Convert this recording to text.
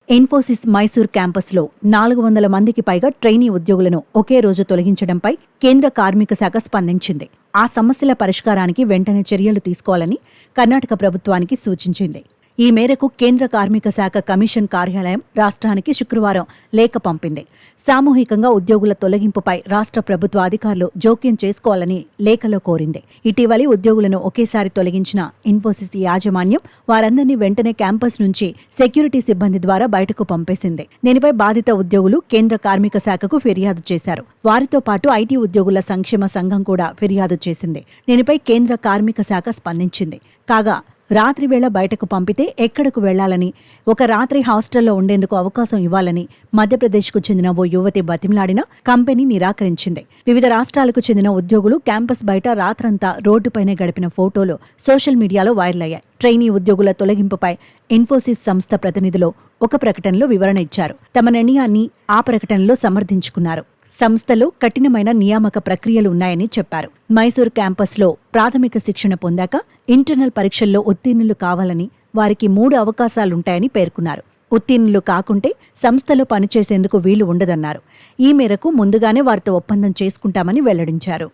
ఇన్ఫోసిస్ మైసూర్ క్యాంపస్లో 400 మందికి పైగా ట్రైనీ ఉద్యోగులను ఒకే రోజు తొలగించడంపై కేంద్ర కార్మిక శాఖ స్పందించింది. ఆ సమస్యల పరిష్కారానికి వెంటనే చర్యలు తీసుకోవాలని కర్ణాటక ప్రభుత్వానికి సూచించింది. ఈ మేరకు కేంద్ర కార్మిక శాఖ కమిషన్ కార్యాలయం రాష్ట్రానికి శుక్రవారం లేఖ పంపింది. సామూహికంగా ఉద్యోగుల తొలగింపుపై రాష్ట్ర ప్రభుత్వ అధికారులు జోక్యం చేసుకోవాలని లేఖలో కోరింది. ఇటీవలి ఉద్యోగులను ఒకేసారి తొలగించిన ఇన్ఫోసిస్ యాజమాన్యం వారందరినీ వెంటనే క్యాంపస్ నుంచి సెక్యూరిటీ సిబ్బంది ద్వారా బయటకు పంపేసింది. దీనిపై బాధిత ఉద్యోగులు కేంద్ర కార్మిక శాఖకు ఫిర్యాదు చేశారు. వారితో పాటు ఐటీ ఉద్యోగుల సంక్షేమ సంఘం కూడా ఫిర్యాదు చేసింది. దీనిపై కేంద్ర కార్మిక శాఖ స్పందించింది. కాగా రాత్రి వేళ బయటకు పంపితే ఎక్కడకు వెళ్లాలని, ఒక రాత్రి హాస్టల్లో ఉండేందుకు అవకాశం ఇవ్వాలని మధ్యప్రదేశ్కు చెందిన ఓ యువతి బతిమలాడినా కంపెనీ నిరాకరించింది. వివిధ రాష్ట్రాలకు చెందిన ఉద్యోగులు క్యాంపస్ బయట రాత్రంతా రోడ్డుపైనే గడిపిన ఫోటోలు సోషల్ మీడియాలో వైరల్ అయ్యాయి. ట్రైనీ ఉద్యోగుల తొలగింపుపై ఇన్ఫోసిస్ సంస్థ ప్రతినిధులు ఒక ప్రకటనలో వివరణ ఇచ్చారు. తమ నిర్ణయాన్ని ఆ ప్రకటనలో సమర్థించుకున్నారు. సంస్థలో కఠినమైన నియామక ప్రక్రియలు ఉన్నాయని చెప్పారు. మైసూర్ క్యాంపస్లో ప్రాథమిక శిక్షణ పొందాక ఇంటర్నల్ పరీక్షల్లో ఉత్తీర్ణులు కావాలని వారికి 3 అవకాశాలుంటాయని పేర్కొన్నారు. ఉత్తీర్ణులు కాకుంటే సంస్థలో పనిచేసేందుకు వీలు ఉండదన్నారు. ఈ మేరకు ముందుగానే వారితో ఒప్పందం చేసుకుంటామని వెల్లడించారు.